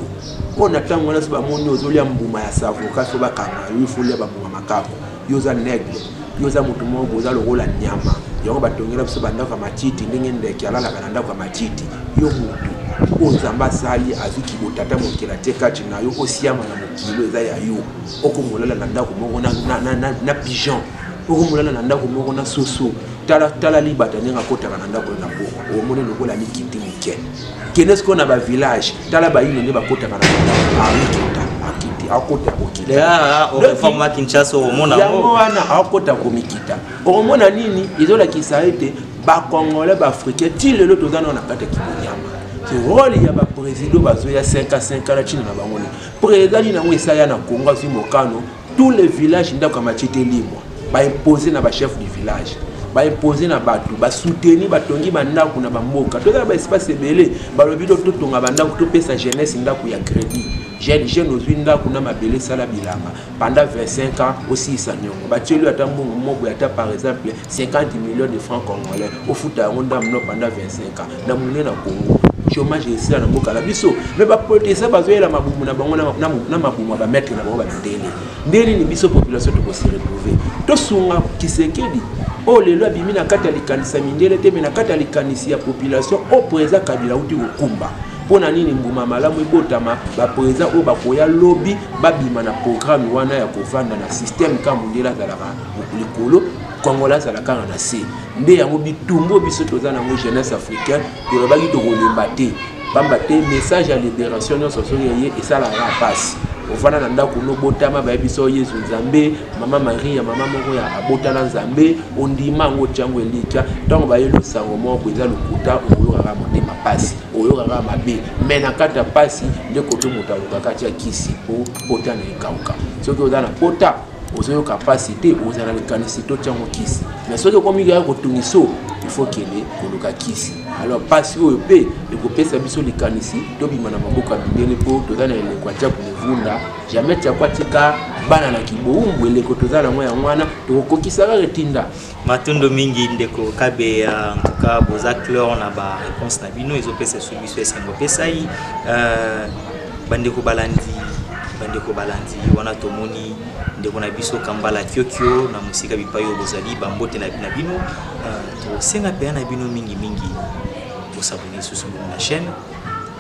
o na tango wana so ba monyo ozolia mbuma ya savoka so ba kanga yo fo lia ba mbuma makako yoza nègre yoza mutu mo boza lokola nyama yango batongela biso bandaka matiti ndenge ndeke alala kana ndaka matiti yo mutu onzamba sali aziki botata mokela te kati na yo osiama na mokilo eza ya yo okomolala na ndako moko na pigeon okomona na ndako moko na soso tala libata ndenge akotaka na ndako na poko omoni lokola mikiti mike kende siko na ba village tala bayino nde bakotaka na mikita akiti akota kokita reforma Kinshasa omona yango wana akota komikita omona nini ezolakisa ete bakongolais baafricain ti lelo tozana na kati ya kibonyama c'est rôle ya baprésident bazoya 5 na chine na bango ni président nango esaya na Congo azwi mokano tous les villages ndako ya machete libre baimposer na bachef du village baimposer na bato basoutenir batongi bandako na bamboka tozala baespace ebele balobi totonga bandako topesa jeunesse ndako ya crédit jeune ozwi ndako na mabele sala bilanga pendant 25 ans aussi sa nyongo batieli ata mbongo moko ata par exemple 50 millions de francs congolais ofuta yango ndamno pendant 25 ans na mune na Congo chômage esila na mboka la biso mais baprotesa bazoyela mabumu na bango na mabumu ba mettre na bango bandele ndeni ni biso population to se retrouver to sunga Kisekedi o lelo abimi na kati ya likanisa mindele te me na kati ya likanisi ya population o président Kabila uti okumba pona nini mbuma malamu ebotama ba président o bakoya lobby babima na programme wana ya kovanda na système ka mondela zalaka likolo Congolais zalaka na se nde yango bitumbo biso tozana ngo jeunesse africaine to baki to kolemba te pamba te message ya libération nyonso soki esala ra passe ofana na ndako no botama ba biso Yesu Nzambe mama Maria mama moko ya abotana Nzambe ondima ngo tyango elika tango ba yelo sango moko eza lokuta oyokaka motema pasi oyokaka mabe mena kata pasi nde koto motaluka kati ya kisi po botana ekauka soki ozana pota ozoyo capacité ozana lekanisito tyango kisi mais soki komiga ko tuniso il faut qu'il koluka kisi alors pasi oyo pe ekopesa biso likanisi tobima na maboka bindele po tozana elekwa tya kunevunda jamais tya kwatika bana na kiboumbu eleko tozana mwa ya mwana tokokisa retinda matondo mingi ndeko kabe en tout cas boza clair na ba réponse na bino ezopesa solution esengo pesai bandeko balandi wana tomoni ndeko na biso kambala kyokyo na musika bipayo bozali bambote na bino to senga pe na bino mingi bosabone susu na chaîne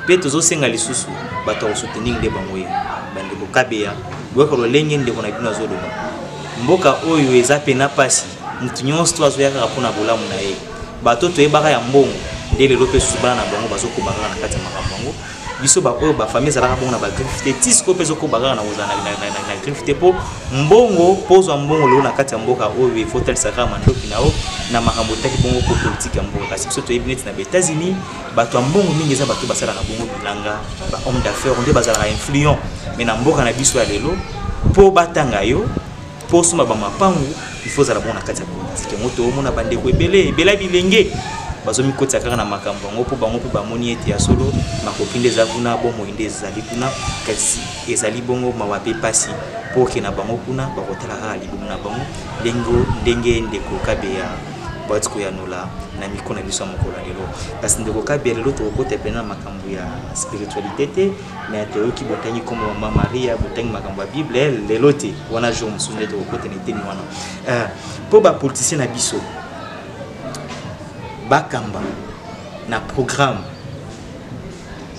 pe tozo senga lisusu bato soutenir de bangoye bandeko kabeya bweko lolenge ndeko na bino azoloba mboka oyo eza pena pasi mutu nyonso azoyaka kapona bolamu na ye bato to ebaka ya mbongo ndele lope subana na bango bazokobaka na kati ya makambo biso ba oyo ba famille zalaka bongo na ba grifte tisco pezo ko bagara na ozana na grifte po mbongo pozo mbongo lo na kati ya mboka oyo il faut tel saka mandoki nao na makambo taki bongo ko politique ya mboka kasi biso to ebinet na États-Unis bato mbongo mingi za bato basala na bongo bilanga ba homme d'affaires onde bazala influent mais na mboka na biso ya lelo po batanga yo po suma ba mapangu il faut zala bongo na kati ya politique moto omona bande ko ebele bilenge bazomi kotsa kaka na makambo ngo po bango pe bamoni ete ya solo makopinde za kuna bomo inde ezali kuna kasi ezali bongo mawape pasi po ke na bango kuna bakotala kaka libumu na bango ndenge ndeko kabe ya batiko ya nola na mikona biso mokola lelo kasi ndeko kabe lelo to kote pena makambo ya spiritualité te na teoki botangi comme mama Maria botangi makambo ya Bible lelo te wana jo musunde to kote ne teni wana po ba politicien na biso bakamba na programme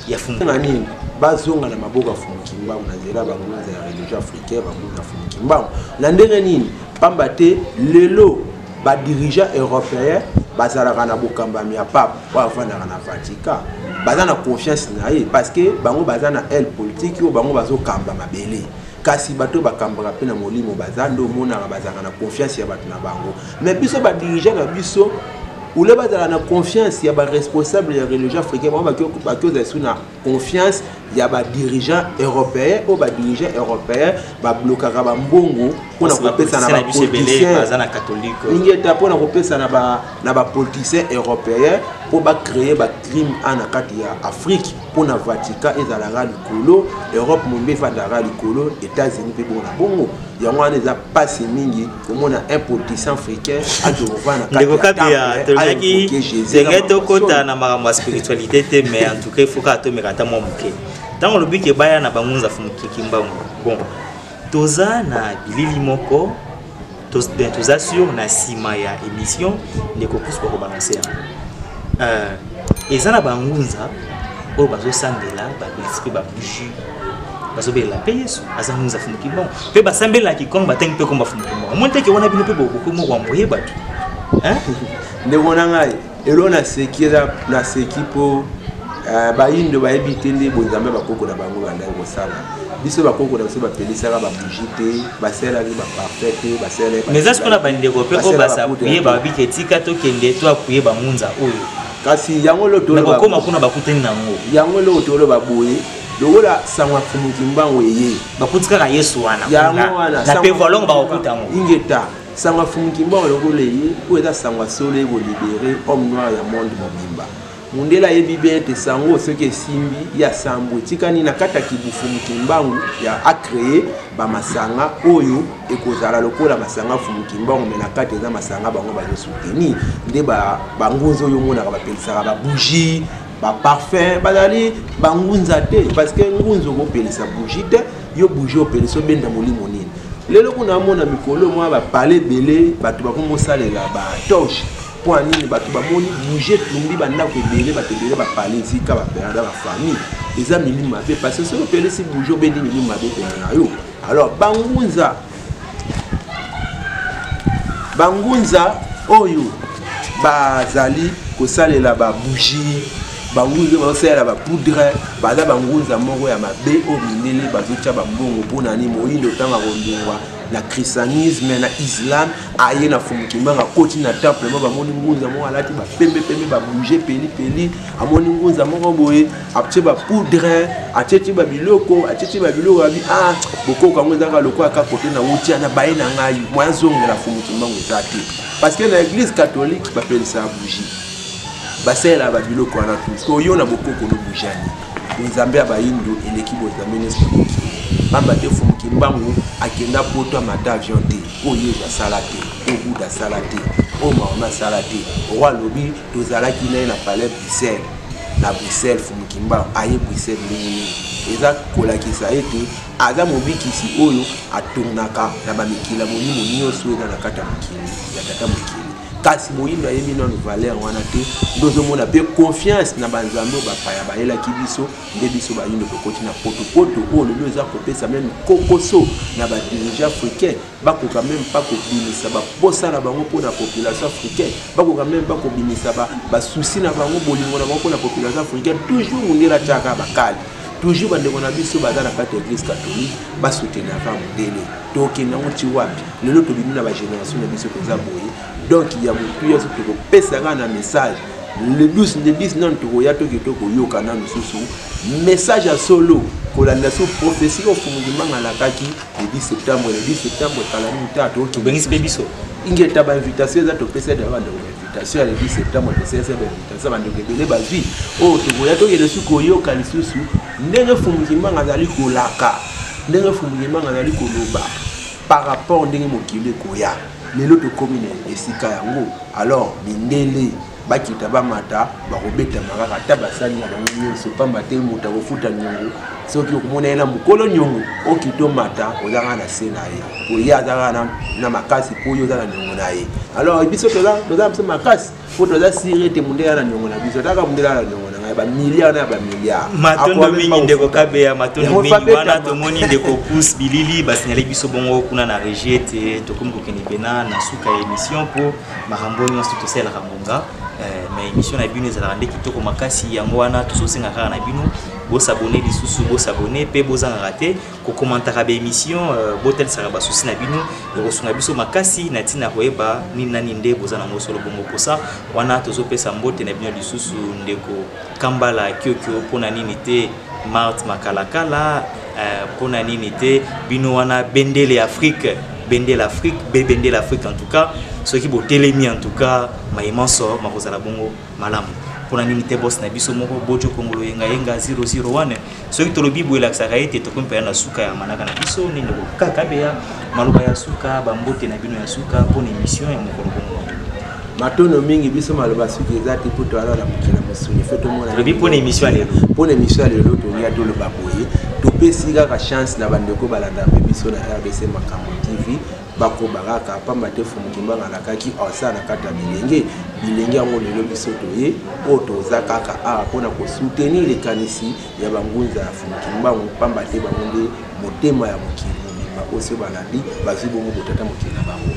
ya funga nini bazonga na maboka funukimba na zela bangunza ya religion africaine bangunza funukimba na ndenge nini pamba te lelo ba dirigeant européen bazalaka na bokamba ya pape po avandaka na Vatican baza na confiance na ye parce que bango baza na elle politique yo bango bazokamba mabele kasi bato bakambaka pe na molimo baza ndo mona bazaka na confiance ya bato na bango mais biso ba dirigeant na biso ou le bazala na confiance ya ba responsable ya religion africaine ba ko za na confiance ya ba dirigeant européen ou ba dirigeant européen ba blokaka ba mbongo pona ko pesa na ba politicien bazana catholique ingeta pona ko pesa na ba politicien européen pour ba créer ba crime en akati ya Afrique pona Vatican ezalaka likolo Europe mombe fandaka likolo États-Unis pe bona bongo yango wana eza passe mingi komona un politicien africain adovana kati ya tolaki sengeto kota na makambo ya spiritualité te mais en tout cas il faut ka to mekata mo muke tango lobiki baya na bangunza fumukiki mbango bon toza na bilili moko toza sur na sima ya émission ndeko plus ko balancer eza na bangunza o bazo sandela ba esprit ba bougie bazobela pe Yesu azangunza fumuki mbongo pe basambela kikongo batengi pe komba fumuki mbongo monte ke wana bino pe boko mo wamboye batu hein ndekona ngai elo na sekira na sekipo bayindo bayebite nde bonzambe bakoko na bango bandai kosala biso bakoko na biso bapelisaka babougie te basala ni baparfait te basala mais est-ce qu'on a bandeko pe o basapuye babike etika tokende to apuye bamunza oyo kasi yango lo tolo bakoma kuna bakuteni nango yango lo tolo baboye lokola sangwa fumuki mbango eye bakutika Yesu wana yango wana na pe volongo bakuta ngo ingeta sangwa fumuki mbango lokola eye po eza sangwa solo ebo libérer homme noir ya monde mobimba mundela yebi bete sango soki simbi ya sambo tikani na kata kibufumuki mbangu ya a créer ba masanga oyo ekozala lokola masanga fumuki mbangu me na kata eza masanga bango ba soutenir nde ba ngunzo oyo mona ba pelisaka ba bougie ba parfum bazali ba ngunza te parce que ngunzo ko pelisa bougie te yo bougie o pelisa benda molimo nini lelo kuna mona mikolo mwa ba palais belé batu ba ko mosalela ba torche pour nini batu ba moni bouger tumbi banda ko belé batu belé ba parler zika ba perdre ba famille eza milima be parce que so pelé si bouger bendi milima be pena yo alors bangunza oyo bazali ko salela ba bougie bangunza ba salela ba poudre baza bangunza moko ya mabe o mindele bazocha ba mbongo pona ni moyindo tanga kondungwa na christianisme na islam aye na fumuki mbanga koti na temple mo bamoni ngunza mo alati ba pembe ba bouger peli amoni ngunza moko boye apche ba poudre achechi ba biloko abi boko ka ngunza ka loko aka kote na wuti na baye na ngai moya zonga na fumuki mbango ezati parce que na église catholique ba pelisa bougie basela ba biloko na tout so yo na bokoko no boujani nzambe abayindo eleki bozambe n'esprit bamba te fumuki mbangu akenda poto amata avion te oyo ezasala te obuda sala te o maona sala te roi lobi tozalaki naye na palais Bruxelles fumuki mbangu aye Bruxelles nini eza kolakisa ete aza mobikisi oyo atongaka na bamikila molimo nyonso eza na kata mokili ya tata mokili kasi moyindo ayebi nano valeur wana te ndozomona pe confiance na banzambe bapaya bayelaki biso nde biso bayindo tokoti na poto oyo lelo eza kopesa meme kokoso na badirige africain bakoka meme mpa kobimisa baposa na bango mpo na population africaine bakoka meme mpa kobimisa basusi na bango bolingo na bango mpo na population africaine toujours mondele atiaka bakali toujours bandeko na biso baza na kati ya église catholique basoutenir ava mondele tokende yango ti wapi lelo tobimi na bagénération na biso koza boye donc il y a beaucoup de choses qui pèsent un message le 12 non tokoya tokitoko yoka na misusu message à solo kolanda so prophétie au fondement la kaki le 10 septembre kala mutato to bengisi pe biso ingeta ba invitation za to pesa de banda invitation le 10 septembre pesa ba invitation banda kebele ba vie oh tokoya tokele suko yoka lisusu ndenge fondement ngazali kolaka ndenge fondement ngazali koloba par rapport ndenge mokile koya lelo to commune esika yango alors mindele bakita bamata bakobeta makaka tabasani na bango nyonso pamba te moto akofuta nyongo soki okomona ye na mokolo nyongo okito mata ozaka na se na ye po ye azaka na makasi po oyo oza na nyongo na ye alors biso toza biso makasi po toza sire te mondele na nyongo na biso taka mondele na nyongo na ngai bamiliard na bamiliard matondo mingi ndeko kabeya matondo mingi wana tomoni ndeko pousse bilili basignale biso bongo kuna na régie ete tokomi kokende pena na suka ya émission mpo makambo nyonso tosalaka ngonga mais émission na bino ezalaka nde kitoko makasi yango wana tozosenga kaka na bino bosabone lisusu bosabone mpe bozangaka te kokomantaka baémission botelisaka basusi na bino ekosunga biso makasi na ntina koyeba nini nani nde boza nango solo bongo posa wana tozopesa mbote na bino lisusu ndeko kambala kiokio mpona nini te Marthe makalakala mpona nini te bino wana bendele Afrique bendele Afrique en tout cas ceux qui botelemi en tout cas maimanso makozala bongo malamu pour nini te boss na biso moko bojo kongolo yenga 001 ceux qui tolobi boelakisaka ete tokompeya na suka ya manaka na biso nini kaka beya maluba ya suka bambote na bino ya suka mpona émission ya mokolo bongo matono mingi biso maloba suki ezati po to ala na mokila mosuni fe to mona lobi mpona émission ya lelo mpona émission ya lelo tolia toloba boye topesi kaka chance na bandeko balanda mpe biso na RDC Makambo TV bakobaraka pamba te fumu kimbanga alakaki asa na kata bilenge yango lelo biso toye oyo toza kaka awa mpona kosoutenir likanisi ya bangunza ya fumu kimbango pamba te bango nde motema ya mokili mobimba oso balandi bazwi bongo kotata mokili na bango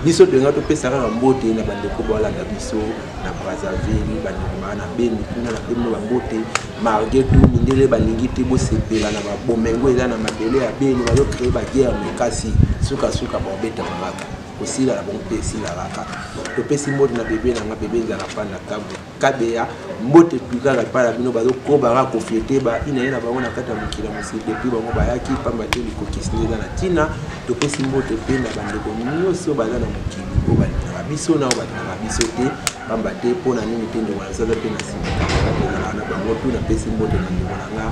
biso toyenga topesaka na mbote na bandeko balanda biso na Brazzaville bandeko baa na Beni kuna na pembe bambote margetu mindele balingi te bosepela na babomengo eza na mabele ya Beni bazocree baguerre mekasi suka babeta mamaka kosila na bongo mpe esila kaka topesi mbote na bebe nanga bebe ezala pa na kabeya mbote tukaka epai na bino bazokobaka kofiete ina ye na bango na kati ya mokili ya mosili depuis bango bayaki pamba te likokisini eza na ntina topesi mbote mpe na bandeko nyonso baza na mokili oyo balingaka biso na oyo balingaka biso te pamba te mpo na nini te ndeko na saza mpe na simikaka ezalaka na bango tu napesi mbote na ndeko na nga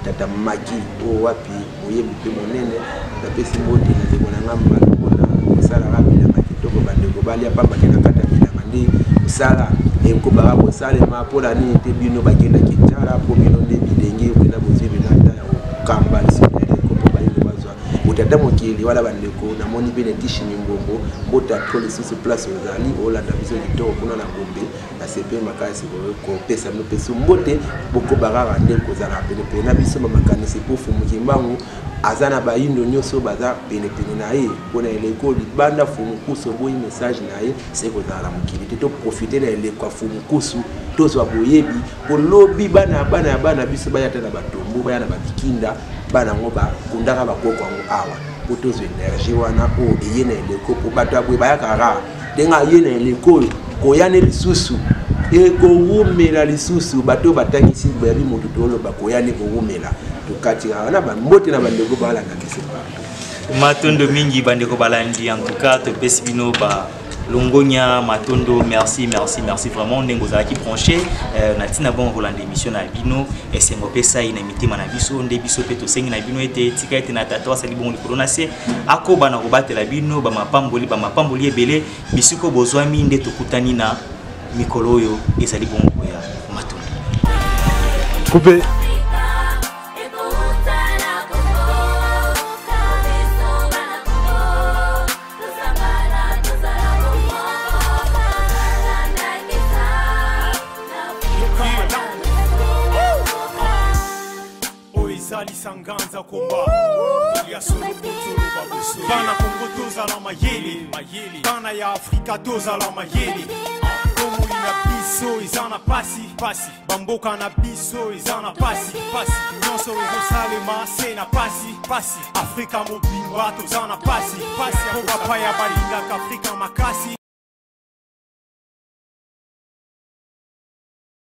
tata maki oyo wapi oyebi mpe monene napesi mbote na ndeko na nga malokona kosalaka bilanga kitoko bandeko balia pamba te na kati ya bilanga nde kosala ekobaka kosalema mpo na nini te bino bakenda kitala mpo bino nde bilenge okenda bozwi binata ya kokamba lisoleleko mpo bayino bazwa otata mokili wala bandeko namoni mpe netishimi mbongo mbota to lisusu place ozali olanda biso litoko kuna na Gombe na sepe makasi kopesa bino peso mbote bokobaka nde kozala penepene na biso bamakanisi mpo fumu kimbangu aza na bayindo nyonso baza penepene na ye mpona eleko libanda fumu kusu oboyi message na ye se kozala na mokili te toprofite na eleko ya fumu kusu tozwa boyebi mpo lobi bana biso bayata na batombo baya na babikinda bana yango bakundaka bakoko yango awa mpo tozwa energie wana oyo eye na eleko mpo bato ya boye bayaka rare ndenge aye na eleko oyo koyane lisusu ekowumela lisusu bato batangisi bayabi motu toloba koyane kowumela tokatika wana bambote na bandeko balanda kisepa matondo mingi bandeko balandi en tout cas topesi bino ba Longonia Matondo merci vraiment ndenge ozalaki branché na tina bon Roland émission na bino esengo pesa ina mitima na biso nde biso pe to sengi na bino ete tika ete na tata wasali bon likolo na se akoba na kobatela bino ba mapamboli ebele bisiko bozwami nde tokutani na mikolo oyo ezali bon ya Matondo coupe Sanganza komba ya solo kutulu babuso bana Kongo tozala mayele bana ya Afrika tozala mayele Kongo ina biso izana pasi bamboka na biso izana pasi nyonso ezosalema se na pasi Afrika mobimba tozana pasi Kongo paya balingaka Afrika makasi